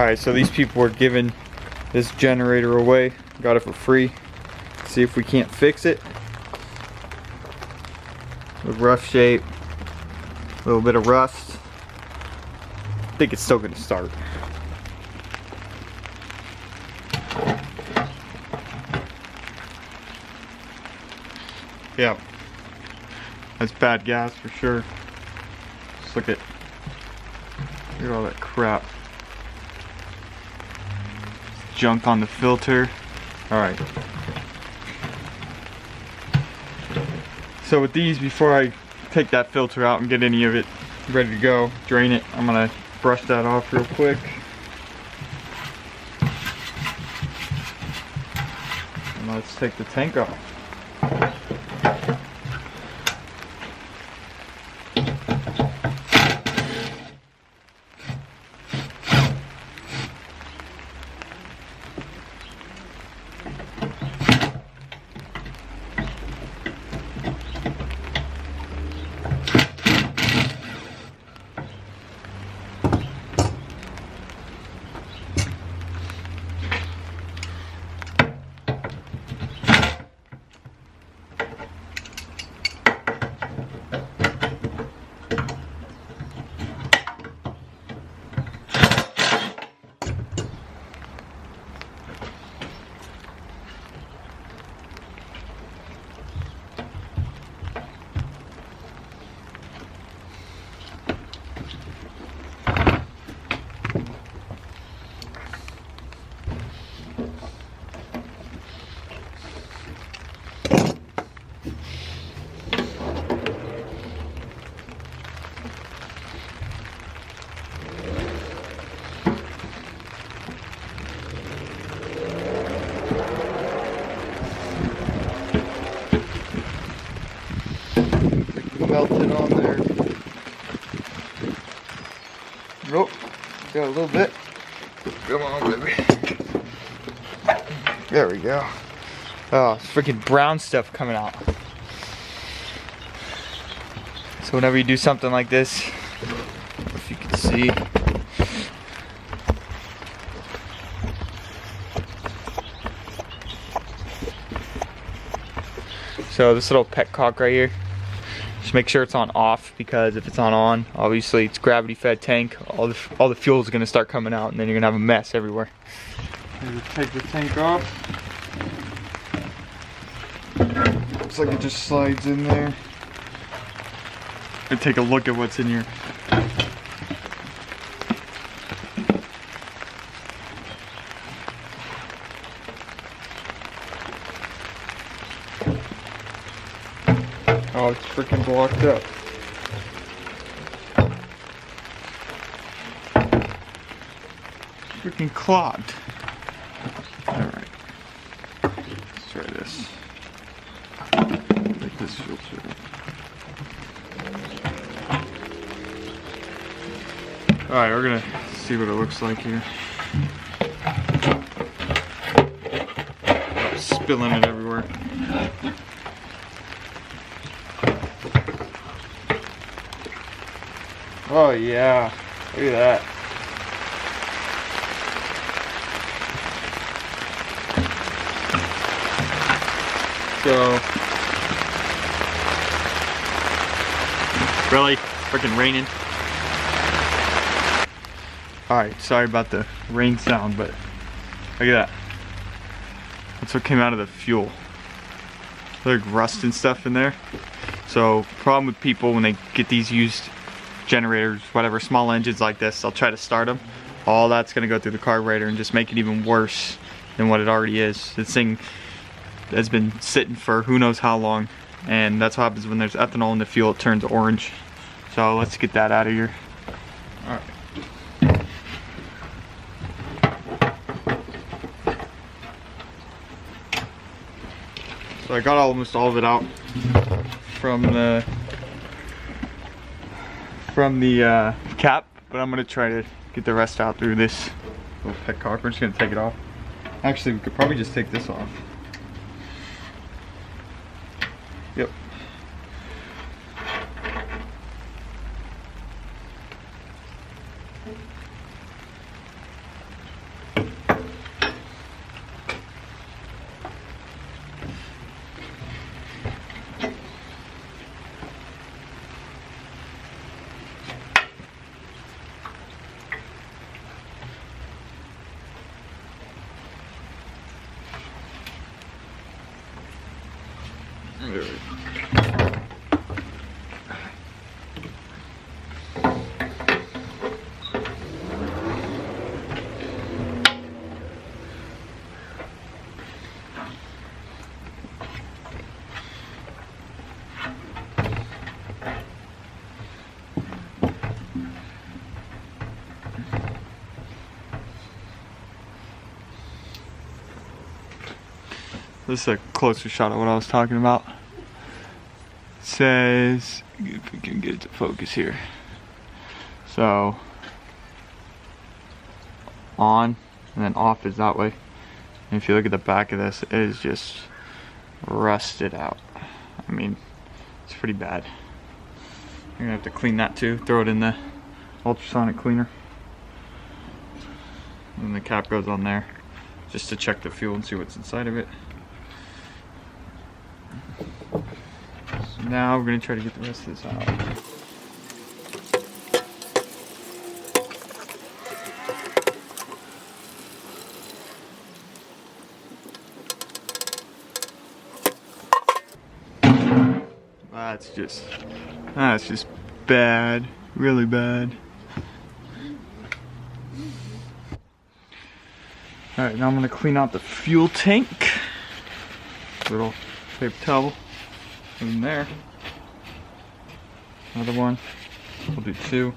Alright, so these people were giving this generator away. Got it for free. See if we can't fix it. A rough shape. A little bit of rust. I think it's still gonna start. Yeah. That's bad gas for sure. Just look at all that crap. Junk on the filter. Alright. So with these, before I take that filter out and get any of it ready to go, drain it, I'm gonna brush that off real quick. And let's take the tank off. Melted on there. Nope, got a little bit. Come on, baby. There we go. Oh, it's freaking brown stuff coming out. So whenever you do something like this, if you can see, so this little petcock right here, just make sure it's on off, because if it's on, obviously it's gravity fed tank, all the fuel is going to start coming out, and then you're going to have a mess everywhere. Take the tank off. Looks like it just slides in there. And take a look at what's in here. Oh, it's freaking blocked up. Freaking clogged. Alright. Let's try this. Take this filter. Alright, we're gonna see what it looks like here. Oh, spilling it everywhere. Oh yeah, look at that. So, really? Freaking raining. Alright, sorry about the rain sound, but look at that. That's what came out of the fuel. There's rust and stuff in there. So, problem with people when they get these used generators, whatever, small engines like this, they'll try to start them. All that's going to go through the carburetor and just make it even worse than what it already is. This thing has been sitting for who knows how long, and that's what happens when there's ethanol in the fuel. It turns orange. So let's get that out of here. Alright. So I got almost all of it out from the cap, but I'm gonna try to get the rest out through this little petcock. We're just gonna take it off. Actually, we could probably just take this off. Yep. This is a closer shot of what I was talking about. It says, if we can get it to focus here. So, on and then off is that way. And if you look at the back of this, it is just rusted out. I mean, it's pretty bad. You're gonna have to clean that too. Throw it in the ultrasonic cleaner. And the cap goes on there just to check the fuel and see what's inside of it. So now we're gonna try to get the rest of this out. That's just bad, really bad. Alright, now I'm gonna clean out the fuel tank. Little paper towel in there. Another one. We'll do two.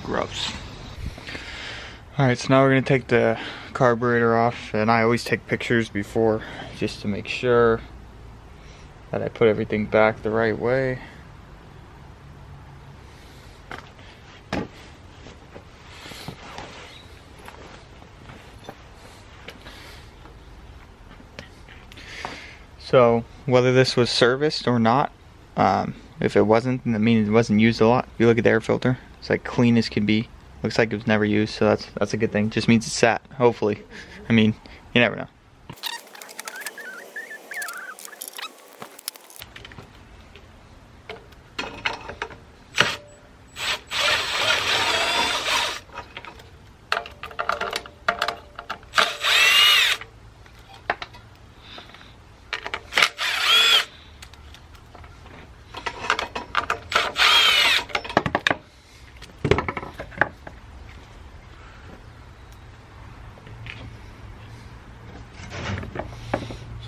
Gross. Alright, so now we're going to take the carburetor off, and I always take pictures before just to make sure that I put everything back the right way. So whether this was serviced or not, if it wasn't, then that means it wasn't used a lot. If you look at the air filter, it's like clean as can be. Looks like it was never used, so that's a good thing. Just means it's sat, hopefully. I mean, you never know.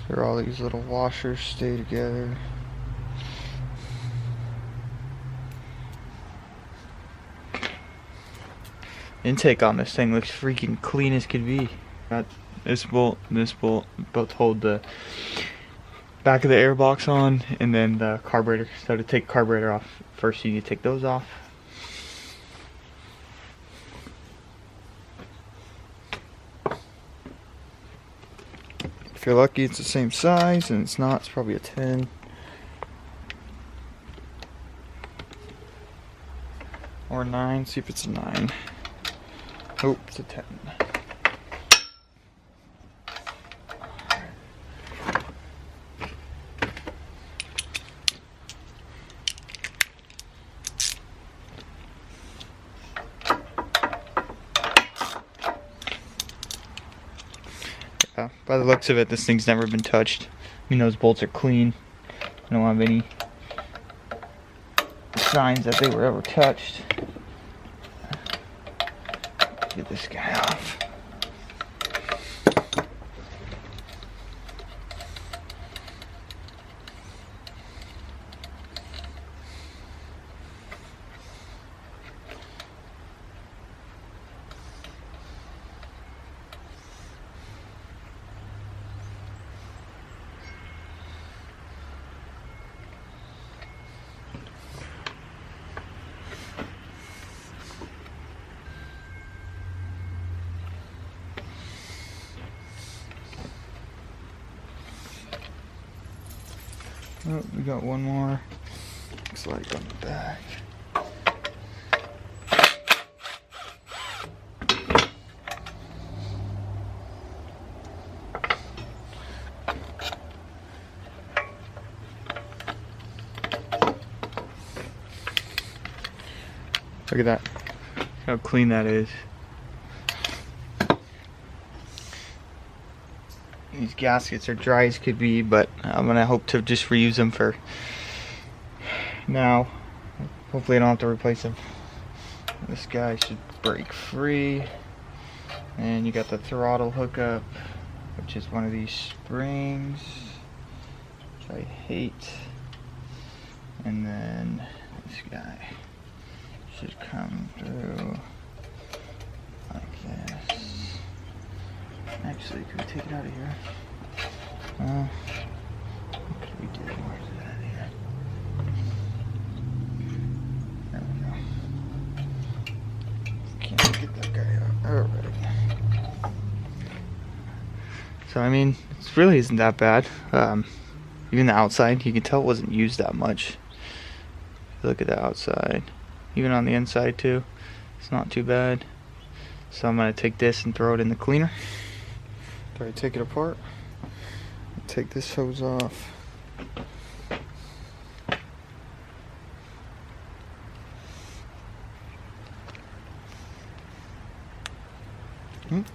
Where all these little washers stay together. Intake on this thing looks freaking clean as could be. Got this bolt and this bolt both hold the back of the air box on, and then the carburetor. So to take carburetor off, first you need to take those off. If you're lucky, it's the same size, and it's not. It's probably a 10 or 9. See if it's a 9. Oh, it's a 10. By the looks of it, this thing's never been touched. I mean, those bolts are clean. I don't have any signs that they were ever touched. Get this guy off. Oh, we got one more. Looks like on the back. Look at that. How clean that is. These gaskets are dry as could be, but I'm gonna hope to just reuse them for now. Hopefully I don't have to replace them. This guy should break free. And you got the throttle hookup, which is one of these springs, which I hate. And then this guy should come through like this. Actually, can we take it out of here? What could we do? Where's it at here? There we go. Can't get that guy out. Alright. So, I mean, it really isn't that bad. Even the outside, you can tell it wasn't used that much. Look at the outside. Even on the inside, too. It's not too bad. So, I'm going to take this and throw it in the cleaner. After I take it apart, take this hose off.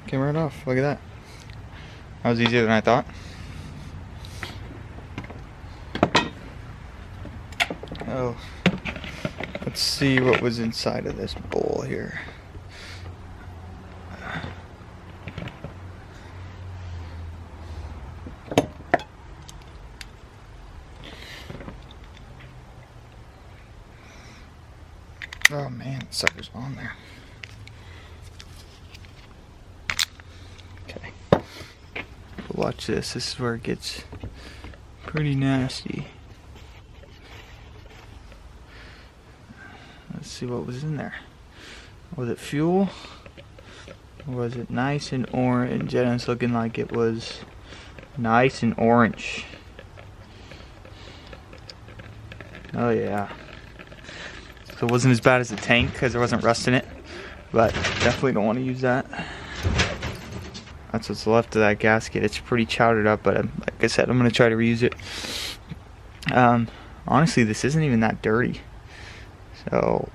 Came right off. Look at that. That was easier than I thought. Oh, let's see what was inside of this bowl here. Oh man, the sucker's on there. Okay. Watch this. This is where it gets pretty nasty. Let's see what was in there. Was it fuel? Or was it nice and orange? And it's looking like it was nice and orange. Oh yeah. So it wasn't as bad as the tank because there wasn't rust in it, but definitely don't want to use that. That's what's left of that gasket. It's pretty chowdered up, but like I said, I'm going to try to reuse it. Honestly, this isn't even that dirty, so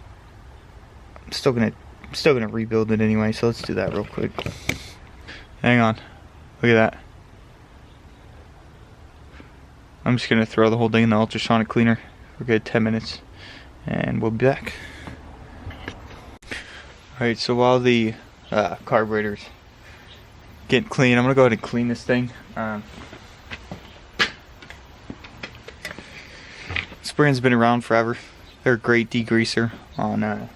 I'm still gonna rebuild it anyway. So let's do that real quick. Hang on, look at that. I'm just gonna throw the whole thing in the ultrasonic cleaner for a good 10 minutes. And we'll be back. Alright, so while the carburetor's getting clean, I'm going to go ahead and clean this thing. This brand's been around forever. They're a great degreaser on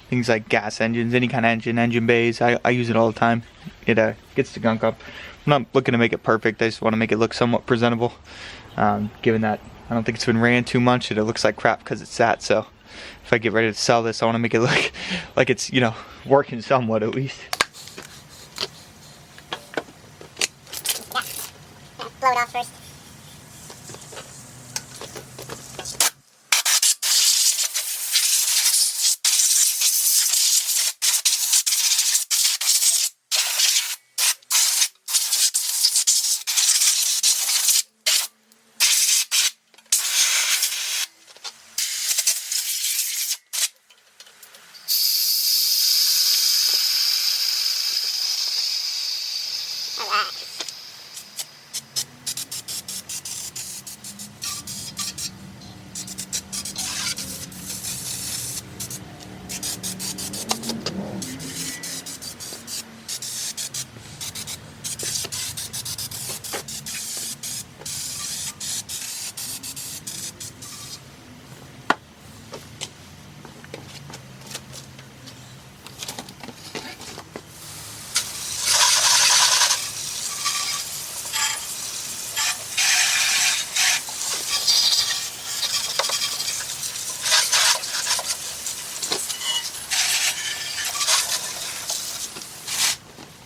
things like gas engines, any kind of engine bays. I use it all the time. It gets the gunk up. I'm not looking to make it perfect. I just want to make it look somewhat presentable. Given that I don't think it's been ran too much and it looks like crap because it's sat. So if I get ready to sell this, I want to make it look like it's, you know, working somewhat at least. Blow it off first.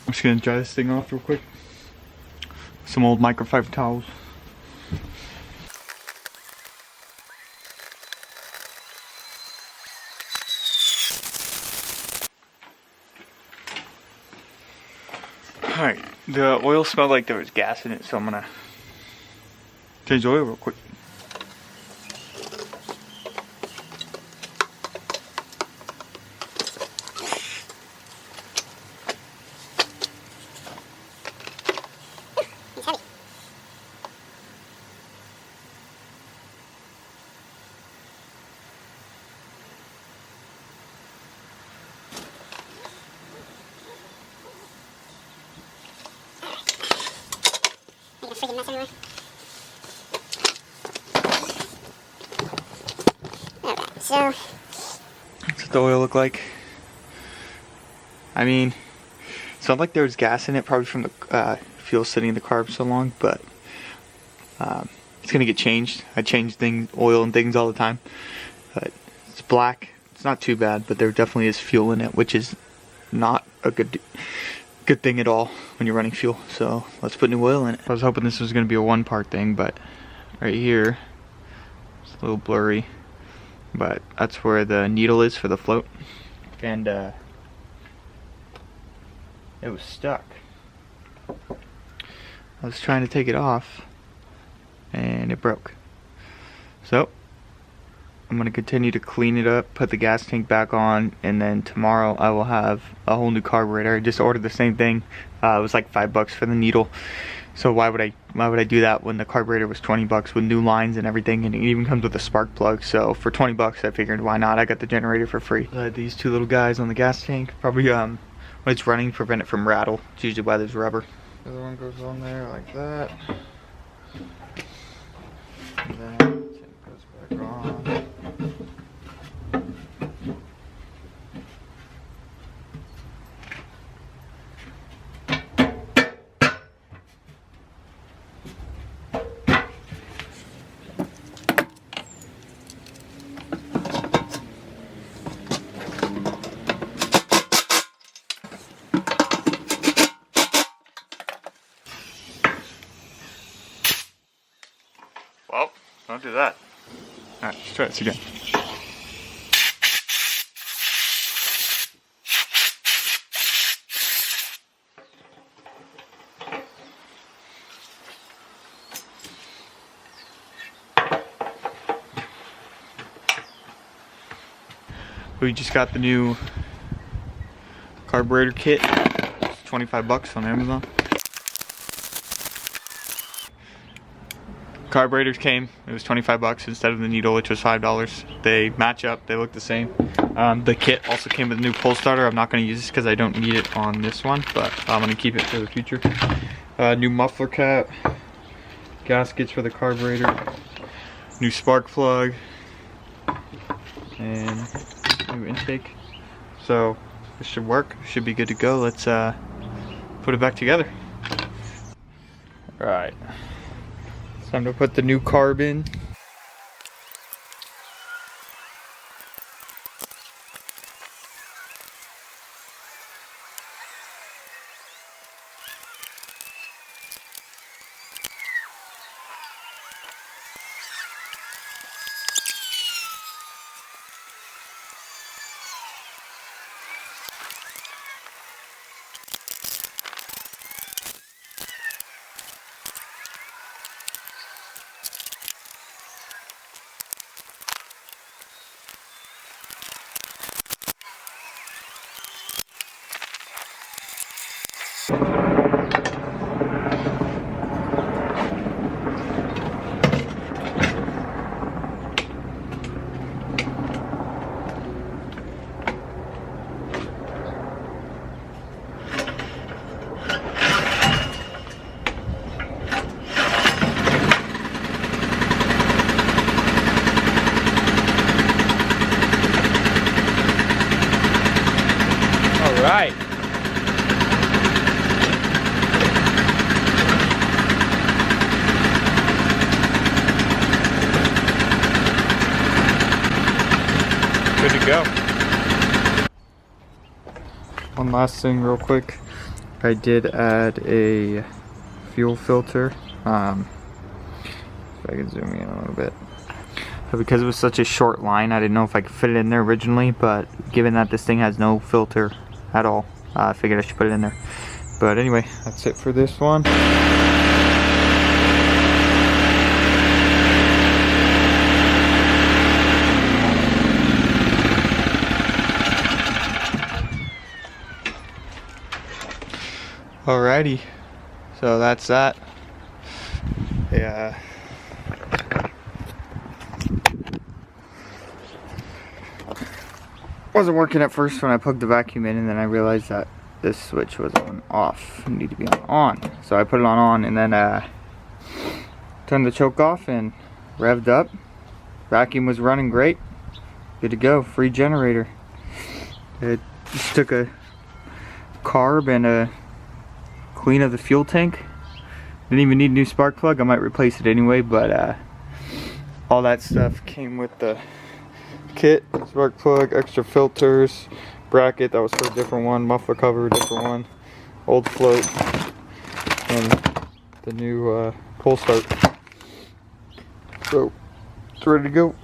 I'm just gonna dry this thing off real quick. Some old microfiber towels. Alright, the oil smelled like there was gas in it, so I'm gonna change the oil real quick. Freaking mess anyway. Okay, so That's what the oil looked like. I mean, it's not like there was gas in it, probably from the fuel sitting in the carb so long, but it's gonna get changed. I change oil and things all the time. But it's black. It's not too bad, but there definitely is fuel in it, which is not a good thing at all when you're running fuel. So let's put new oil in it. I was hoping this was going to be a one-part thing, but right here it's a little blurry, but that's where the needle is for the float, and it was stuck. I was trying to take it off and it broke. So I'm going to continue to clean it up, put the gas tank back on, and then tomorrow I will have a whole new carburetor. I just ordered the same thing. It was like $5 for the needle. So why would I do that when the carburetor was 20 bucks with new lines and everything, and it even comes with a spark plug. So for 20 bucks I figured why not? I got the generator for free. I had these two little guys on the gas tank. Probably when it's running, prevent it from rattle. It's usually why there's rubber. The other one goes on there like that. And then it goes back on. Well, don't do that. Alright, let's try this again. We just got the new Carburetor Kit. It's 25 bucks on Amazon. Carburetors came, it was 25 bucks instead of the needle, which was $5. They match up, they look the same. The kit also came with a new pull starter. I'm not going to use this because I don't need it on this one, but I'm going to keep it for the future. New muffler cap, gaskets for the carburetor, new spark plug, and new intake. So this should work, should be good to go. Let's put it back together. Alright. Time to put the new carb in. Right. Good to go. One last thing real quick. I did add a fuel filter. If I can zoom in a little bit. But because it was such a short line, I didn't know if I could fit it in there originally, but given that this thing has no filter at all, I figured I should put it in there. But anyway, that's it for this one. Alrighty, so that's that. Yeah. Wasn't working at first when I plugged the vacuum in, and then I realized that this switch was on off. It needed to be on. So I put it on and then turned the choke off and revved up. Vacuum was running great. Good to go. Free generator. It just took a carb and a clean of the fuel tank. Didn't even need a new spark plug. I might replace it anyway, but all that stuff came with the kit. Spark plug, extra filters, bracket that was for a different one, muffler cover, a different one, old float, and the new pull start. So it's ready to go.